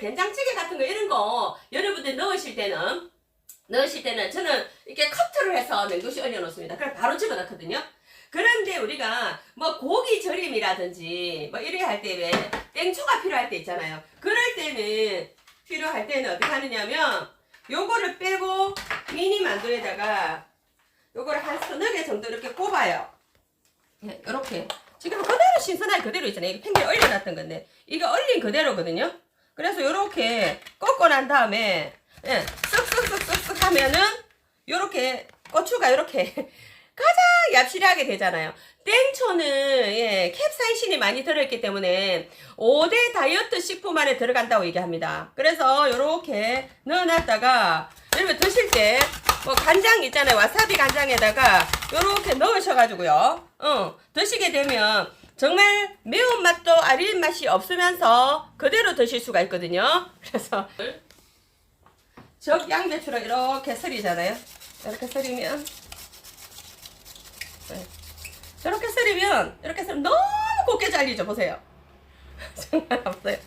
된장찌개 같은 거 이런 거 여러분들 넣으실 때는 저는 이렇게 커트를 해서 냉동실에 얼려 놓습니다. 그럼 바로 집어넣거든요. 그런데 우리가 뭐 고기 절임이라든지 뭐 이래 할 때 왜 땡초가 필요할 때 있잖아요. 그럴 때는 어떻게 하느냐면 요거를 빼고 미니 만두에다가 요거를 한 서너 개 정도 이렇게 꼽아요. 이렇게 지금 그대로 신선하게 그대로 있잖아요. 이거 팽개에 얼려놨던 건데 이거 얼린 그대로거든요. 그래서 요렇게 꺾고 난 다음에 쓱쓱쓱쓱쓱 하면은 요렇게 고추가 요렇게 가장 얍실하게 되잖아요. 땡초는 캡사이신이 많이 들어있기 때문에 5대 다이어트 식품 안에 들어간다고 얘기합니다. 그래서 요렇게 넣어놨다가 여러분 드실 때 뭐 간장 있잖아요. 와사비 간장에다가 요렇게 넣으셔가지고요. 드시게 되면 정말 매운맛도 아린 맛이 없으면서 그대로 드실 수가 있거든요. 그래서 적 양배추를 이렇게 썰이잖아요. 이렇게 썰이면 저렇게 썰이면 이렇게 썰면 너무 곱게 잘리죠. 보세요. 정말 없어요.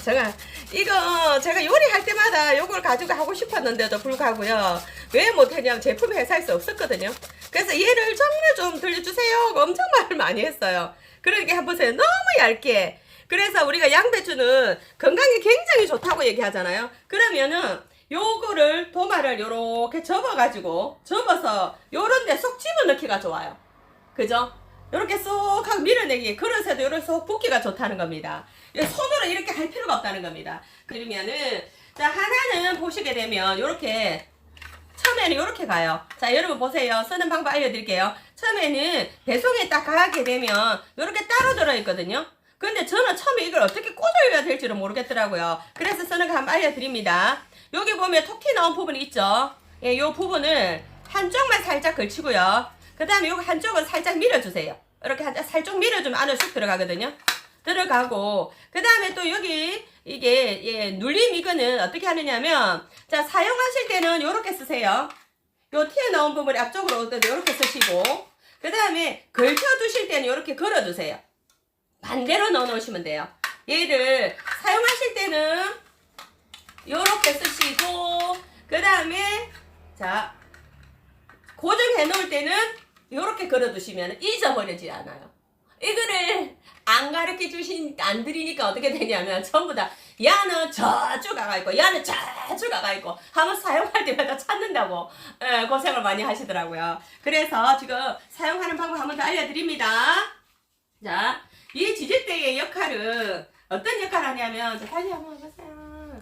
제가 이거 제가 요리할 때마다 요걸 가지고 하고 싶었는데도 불구하고요. 왜 못했냐면 제품 회사에서 없었거든요. 그래서 얘를 정말 좀 들려주세요. 엄청 말을 많이 했어요. 그러니까 한번 보세요. 너무 얇게. 그래서 우리가 양배추는 건강에 굉장히 좋다고 얘기하잖아요. 그러면은 요거를 도마를 요렇게 접어서 요런데 쏙 집어넣기가 좋아요. 그죠? 요렇게 쏙 하고 밀어내기 그릇에도 요렇게 쏙 붓기가 좋다는 겁니다. 손으로 이렇게 할 필요가 없다는 겁니다. 그러면은 자 하나는 보시게 되면 요렇게 처음에는 요렇게 가요. 자 여러분 보세요. 쓰는 방법 알려드릴게요. 처음에는 배송에 딱 가게 되면 요렇게 따로 들어있거든요. 근데 저는 처음에 이걸 어떻게 꽂아야 될지를 모르겠더라고요. 그래서 쓰는 거 한번 알려드립니다. 여기 보면 톡 나온 부분이 있죠. 요 부분을 한쪽만 살짝 걸치고요. 그 다음에 요거 한쪽은 살짝 밀어주세요. 이렇게 살짝 밀어주면 안으로 쑥 들어가거든요. 들어가고 그 다음에 또 여기 이게 눌림 이거는 어떻게 하느냐면 자 사용하실 때는 요렇게 쓰세요. 요 튀어나온 부분이 앞쪽으로 요렇게 쓰시고 그 다음에 걸쳐두실 때는 요렇게 걸어두세요. 반대로 넣어 놓으시면 돼요. 얘를 사용하실 때는 요렇게 쓰시고 그 다음에 자 고정해 놓을 때는 요렇게 걸어 두시면 잊어버리지 않아요. 이거를 안 가르쳐 안 드리니까 어떻게 되냐면 전부 다 야는 저쪽 가가 있고 야는 저쪽 가가 있고 한번 사용할 때마다 찾는다고 고생을 많이 하시더라고요. 그래서 지금 사용하는 방법 한번 더 알려드립니다. 자, 이 지지대의 역할은 어떤 역할을 하냐면 자, 다시 한번 해보세요.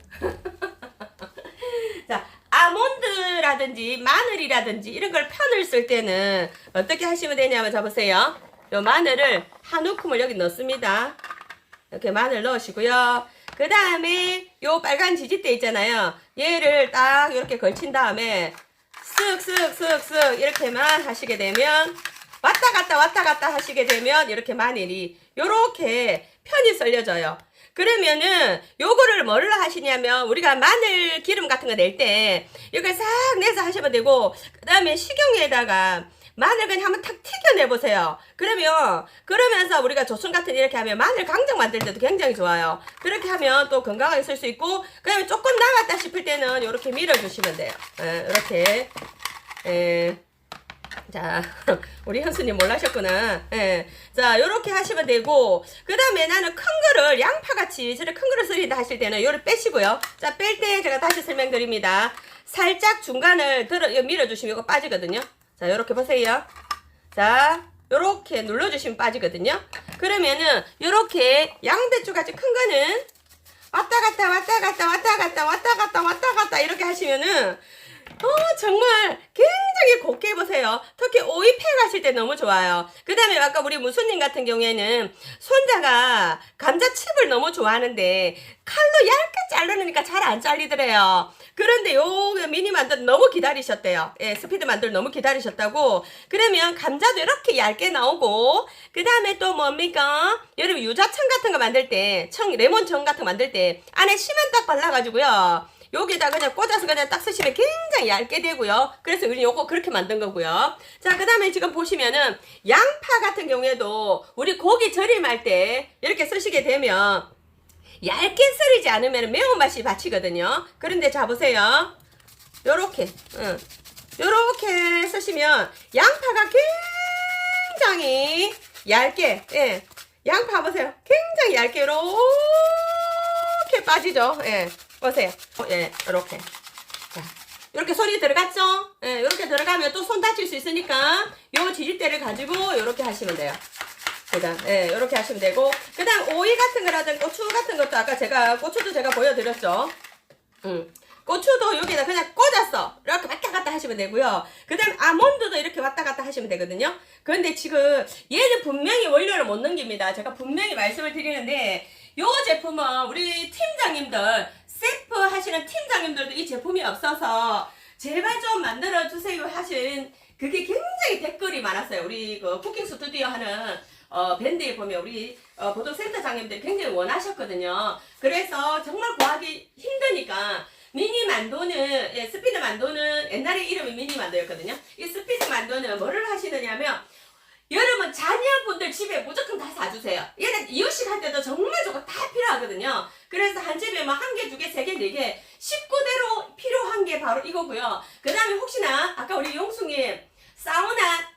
자, 아몬드라든지 마늘이라든지 이런 걸 편을 쓸 때는 어떻게 하시면 되냐면 자 보세요. 요 마늘을 한 움큼을 여기 넣습니다. 이렇게 마늘 넣으시고요. 그 다음에 요 빨간 지지대 있잖아요. 얘를 딱 이렇게 걸친 다음에 쓱쓱쓱쓱 이렇게만 하시게 되면 왔다 갔다 하시게 되면 이렇게 마늘이 요렇게 편이 썰려져요. 그러면은 요거를 뭐를 하시냐면 우리가 마늘 기름 같은 거 낼 때 이걸 싹 내서 하시면 되고 그 다음에 식용유에다가 마늘 그냥 한번 탁 튀겨내보세요. 그러면서 우리가 조sun 같은 이렇게 하면 마늘 강정 만들 때도 굉장히 좋아요. 그렇게 하면 또 건강하게 쓸 수 있고 그 다음에 조금 남았다 싶을 때는 이렇게 밀어주시면 돼요. 이렇게 자 우리 현수님 몰라셨구나. 자 요렇게 하시면 되고 그 다음에 나는 큰 거를 양파같이 저를 큰 거를 썰린다 하실 때는 요를 빼시고요. 자 뺄 때 제가 다시 설명드립니다. 살짝 중간을 밀어주시면 이거 빠지거든요. 자 요렇게 보세요. 자 요렇게 눌러주시면 빠지거든요. 그러면은 요렇게 양배추 같이 큰 거는 왔다 갔다 이렇게 하시면은 정말 굉장히 곱게 해보세요. 특히 오이패 가실 때 너무 좋아요. 그 다음에 아까 우리 무수님 같은 경우에는 손자가 감자칩을 너무 좋아하는데 칼로 얇게 자르니까 잘 안 잘리더래요. 그런데 요 미니 만두 너무 기다리셨대요. 스피드 만두를 너무 기다리셨다고. 그러면 감자도 이렇게 얇게 나오고 그 다음에 또 뭡니까? 여러분 유자청 같은 거 만들 때 레몬청 같은 거 만들 때 안에 심한 딱 발라가지고요. 여기다 그냥 꽂아서 그냥 딱 쓰시면 굉장히 얇게 되고요. 그래서 우리 요거 그렇게 만든 거고요. 자, 그 다음에 지금 보시면은 양파 같은 경우에도 우리 고기 절임할 때 이렇게 쓰시게 되면 얇게 썰이지 않으면 매운맛이 받치거든요. 그런데 자 보세요. 요렇게 요렇게 쓰시면 양파가 굉장히 얇게, 예, 양파 보세요. 굉장히 얇게 요렇게 빠지죠. 예, 보세요. 예, 요렇게. 자, 요렇게 손이 들어갔죠? 예, 요렇게 들어가면 또 손 다칠 수 있으니까 요 지지대를 가지고 요렇게 하시면 돼요. 그다음, 예, 요렇게 하시면 되고, 그다음 오이 같은 거라든지 고추 같은 것도 아까 고추도 제가 보여드렸죠. 고추도 여기다 그냥 꽂았어. 이렇게 왔다 갔다 하시면 되고요. 그 다음에 아몬드도 이렇게 왔다 갔다 하시면 되거든요. 그런데 지금 얘는 분명히 원료를 못 넘깁니다. 제가 분명히 말씀을 드리는데, 요 제품은 우리 팀장님들, 세프 하시는 팀장님들도 이 제품이 없어서 제발 좀 만들어주세요 하신 그게 굉장히 댓글이 많았어요. 우리 그 쿠킹 스튜디오 하는 밴드에 보면 우리 보도센터장님들이 굉장히 원하셨거든요. 그래서 정말 구하기 힘드니까 미니 만도는, 예, 스피드 만도는 옛날에 이름이 미니 만도였거든요. 이 스피드 만도는 뭐를 하시느냐면, 여러분 자녀분들 집에 무조건 다 사주세요. 얘는 이유식 할 때도 정말 저거 다 필요하거든요. 그래서 한 집에 뭐 한 개, 두 개, 세 개, 네 개, 식구대로 필요한 게 바로 이거고요. 그 다음에 혹시나 아까 우리 용숙님 사우나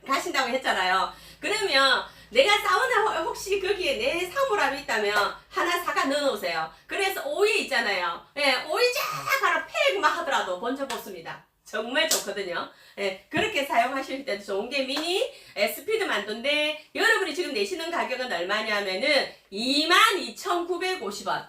가신다고 했잖아요. 그러면 내가 사우나 혹시 거기에 내 사물함이 있다면 하나 사가 넣어놓으세요. 그래서 오이 있잖아요. 예, 오이 쫙 하나 팩만 하더라도 번져봤습니다. 정말 좋거든요. 예, 그렇게 사용하실 때도 좋은 게 미니 스피드 만두인데, 여러분이 지금 내시는 가격은 얼마냐면은 22,950원.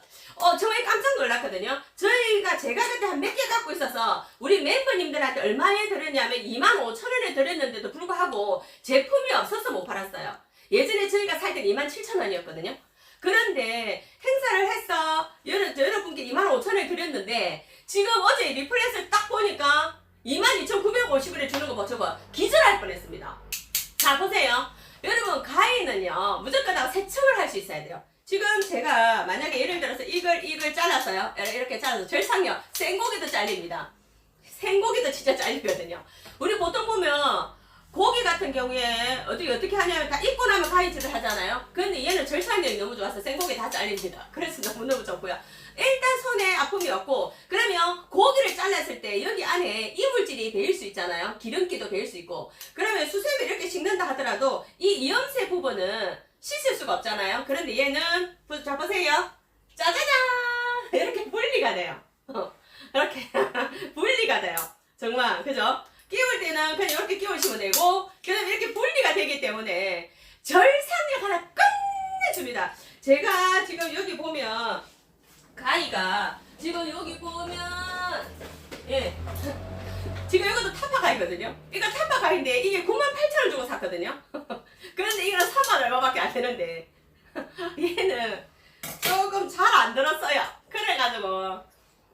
정말 깜짝 놀랐거든요. 제가 그때 한 몇 개 갖고 있어서 우리 멤버님들한테 얼마에 들었냐면 25,000원에 들었는데도 불구하고 제품이 없어서 못 팔았어요. 예전에 저희가 살 때는 27,000원이었거든요. 그런데 행사를 했어. 여러분께 25,000원에 드렸는데, 지금 어제 리플렛을 딱 보니까 22,950원에 주는 거 보셔봐. 기절할 뻔했습니다. 자, 보세요. 여러분, 가위는요, 무조건 다 세척을 할 수 있어야 돼요. 지금 제가 만약에 예를 들어서 이걸 잘랐어요. 이렇게 잘라서 절상요. 생고기도 잘립니다. 생고기도 진짜 잘리거든요. 우리 보통 보면 고기 같은 경우에 어떻게 하냐면 다 익고 나면 가위질을 하잖아요. 근데 얘는 절삭력이 너무 좋아서 생고기 다 잘립니다. 그래서 너무너무 좋고요. 일단 손에 아픔이 없고, 그러면 고기를 잘랐을 때 여기 안에 이물질이 배일 수 있잖아요. 기름기도 배일 수 있고, 그러면 수세미 이렇게 씻는다 하더라도 이 이염새 부분은 씻을 수가 없잖아요. 그런데 얘는 자 보세요. 짜자잔 이렇게 분리가 돼요. 이렇게 분리가 돼요. 정말 그죠? 끼울 때는 그냥 이렇게 끼우시면 되고, 그 다음에 이렇게 분리가 되기 때문에 절삭력 하나 끝내줍니다. 제가 지금 여기 보면 가위가 지금 여기 보면, 예, 지금 이것도 타파 가위거든요. 이거 타파 가위인데 이게 98,000원 주고 샀거든요. 그런데 이거는 3만 얼마밖에 안 되는데 얘는 조금 잘 안 들었어요. 그래가지고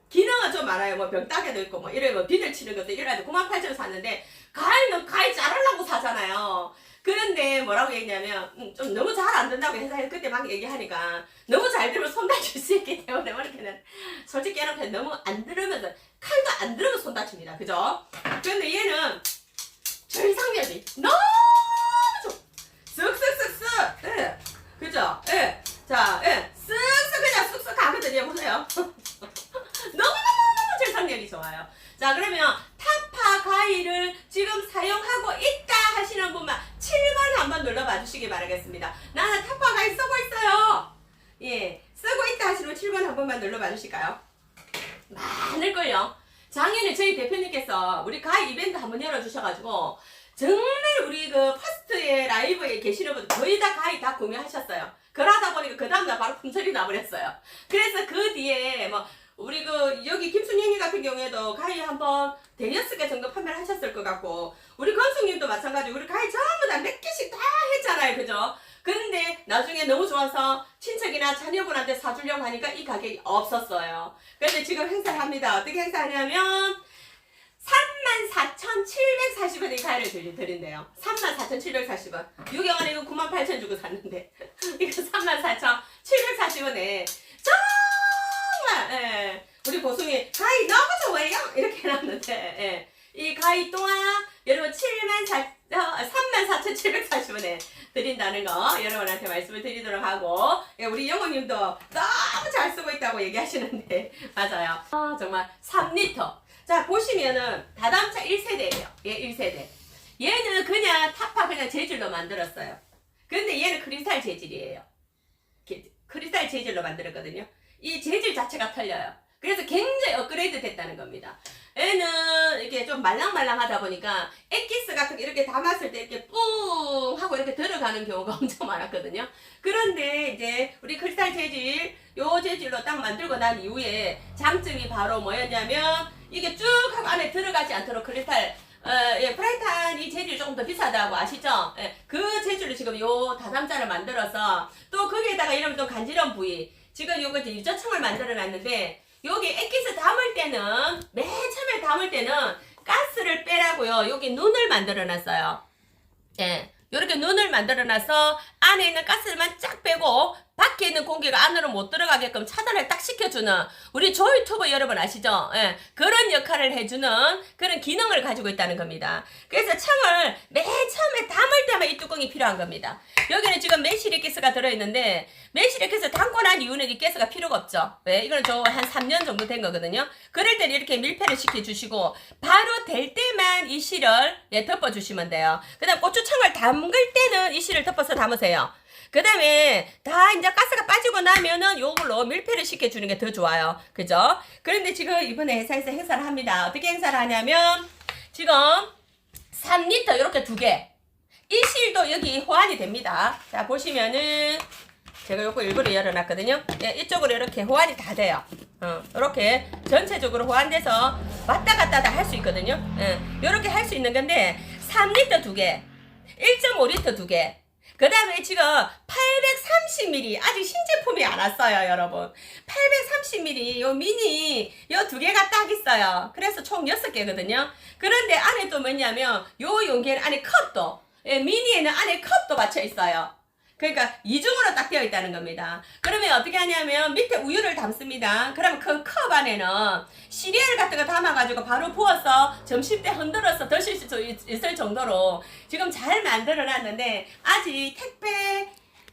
기능은 좀 많아요. 뭐 병따개도 있고 뭐 이래 뭐 비늘 치는 것도 이래도 98,000원 샀는데, 가위는 가위 자르려고 사잖아요. 그런데 뭐라고 얘기냐면 좀 너무 잘 안 된다고 회사에서 그때 막 얘기하니까, 너무 잘 들으면 손 다칠 수 있기 때문에 이렇게는 솔직히 여러분 너무 안 들으면서, 칼도 안 들으면 손 다칩니다. 그죠? 근데 얘는 절삭력이 너무 좋아. 쓱쓱쓱쓱. 예. 그죠? 예. 자, 예. 쓱쓱 그냥 쓱쓱 가거든요. 보세요. 너무너무 절삭력이 좋아요. 자, 그러면 타파 가위를 지금 사용하고 있다 하시는 분만 7번 한번 눌러봐 주시기 바라겠습니다. 나는 타파 가위 쓰고 있어요. 예, 쓰고 있다 하시면 7번 한 번만 눌러봐 주실까요? 많을걸요. 작년에 저희 대표님께서 우리 가위 이벤트 한번 열어주셔가지고 정말 우리 그 퍼스트의 라이브에 계시는 분들 거의 다 가위 다 구매하셨어요. 그러다 보니까 그 다음날 바로 품절이 나버렸어요. 그래서 그 뒤에 뭐 우리 그 여기 김순영님 같은 경우에도 가위 한번 대여섯 개 정도 판매를 하셨을 것 같고, 우리 건숙님도 마찬가지. 우리 가위 전부 다 몇 개씩 다 했잖아요. 그죠? 근데 나중에 너무 좋아서 친척이나 자녀분한테 사주려고 하니까 이 가격이 없었어요. 그런데 지금 행사를 합니다. 어떻게 행사하냐면 34,740원의 가위를 드린대요. 34,740원. 유경아는 이거 98,000원 주고 샀는데 이거 34,740원에 정말, 예, 우리 보송이 가위 너무 좋아요 이렇게 해놨는데, 예, 이 가위 또한 여러분 34,740원에 드린다는 거 여러분한테 말씀을 드리도록 하고, 예, 우리 영호님도 너무 잘 쓰고 있다고 얘기하시는데 맞아요. 정말 3리터. 자, 보시면은 다담차 1세대예요. 예, 1세대. 얘는 그냥 타파 그냥 재질로 만들었어요. 근데 얘는 크리스탈 재질이에요. 크리스탈 재질로 만들었거든요. 이 재질 자체가 틀려요. 그래서 굉장히 업그레이드 됐다는 겁니다. 얘는 이렇게 좀 말랑말랑하다 보니까 액기스 같은 게 이렇게 담았을 때 이렇게 뿡 하고 이렇게 들어가는 경우가 엄청 많았거든요. 그런데 이제 우리 크리스탈 재질, 요 재질로 딱 만들고 난 이후에 장점이 바로 뭐였냐면 이게 쭉 하고 안에 들어가지 않도록 크리스탈 예, 프라이탄 이 재질이 조금 더 비싸다고 아시죠? 예, 그 재질로 지금 요 다담자를 만들어서 또 거기에다가 이러면 또 간지러운 부위, 지금 요거 이제 유자청을 만들어 놨는데 여기 액기스 담을 때는 맨 처음에 담을 때는 가스를 빼라고요. 여기 눈을 만들어 놨어요. 예, 요렇게 눈을 만들어 놔서 안에 있는 가스만 쫙 빼고 밖에 있는 공기가 안으로 못 들어가게끔 차단을 딱 시켜주는, 우리 조유튜버 여러분 아시죠? 예, 그런 역할을 해주는 그런 기능을 가지고 있다는 겁니다. 그래서 청을 맨 처음에 담을 때만 이 뚜껑이 필요한 겁니다. 여기는 지금 매실액 가스가 들어있는데 매실액 가스 담고 난 이후는 이 가스가 필요가 없죠. 왜? 이거는 저 한 3년 정도 된 거거든요. 그럴 때는 이렇게 밀폐를 시켜주시고 바로 될 때만 이 실을 덮어주시면 돼요. 그 다음 고추청을 담글 때는 이 실을 덮어서 담으세요. 그 다음에 다 이제 가스가 빠지고 나면은 요걸로 밀폐를 시켜주는 게 더 좋아요. 그죠? 그런데 지금 이번에 회사에서 행사를 합니다. 어떻게 행사를 하냐면 지금 3리터 이렇게 2개. 이 실도 여기 호환이 됩니다. 자, 보시면은 제가 요거 일부러 열어놨거든요. 예, 이쪽으로 이렇게 호환이 다 돼요. 이렇게 전체적으로 호환돼서 왔다 갔다 다 할 수 있거든요. 예, 요렇게 할 수 있는 건데 3리터 2개, 1.5리터 2개. 그 다음에 지금 830ml 아직 신제품이 안 왔어요, 여러분. 830ml 요 미니 요 2개가 딱 있어요. 그래서 총 6개거든요. 그런데 안에 또 뭐냐면 요 용기에는 안에 컵도, 예, 미니에는 안에 컵도 받쳐 있어요. 그러니까 이중으로 딱 되어 있다는 겁니다. 그러면 어떻게 하냐면 밑에 우유를 담습니다. 그러면 그 컵 안에는 시리얼 같은 거 담아가지고 바로 부어서 점심때 흔들어서 드실 수 있을 정도로 지금 잘 만들어 놨는데 아직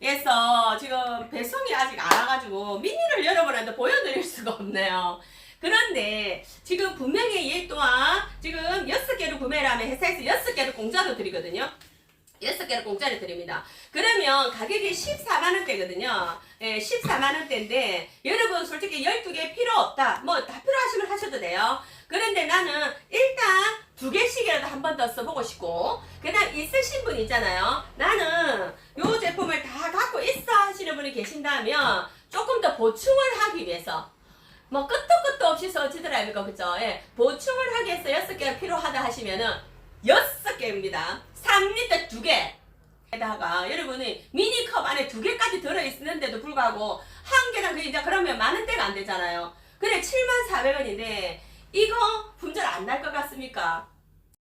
택배에서 지금 배송이 아직 안 와가지고 미니를 여러분한테 보여드릴 수가 없네요. 그런데 지금 분명히 얘 또한 지금 6개를 구매를 하면 회사에서 6개를 공짜로 드리거든요. 6개를 공짜로 드립니다. 그러면 가격이 14만원대거든요. 예, 14만원대인데, 여러분 솔직히 12개 필요 없다. 뭐 다 필요하시면 하셔도 돼요. 그런데 나는 일단 2개씩이라도 한 번 더 써보고 싶고, 그 다음 있으신 분 있잖아요. 나는 요 제품을 다 갖고 있어 하시는 분이 계신다면, 조금 더 보충을 하기 위해서, 뭐 끝도 없이 써지더라고요. 그죠? 예, 보충을 하기 위해서 6개가 필요하다 하시면은, 6개입니다. 3리터 2개. 에다가 여러분이 미니컵 안에 2개까지 들어있는데도 불구하고 한 개당 이제 그러면 만원대가 안 되잖아요. 그래 74,000원인데 이거 품절 안 날 것 같습니까?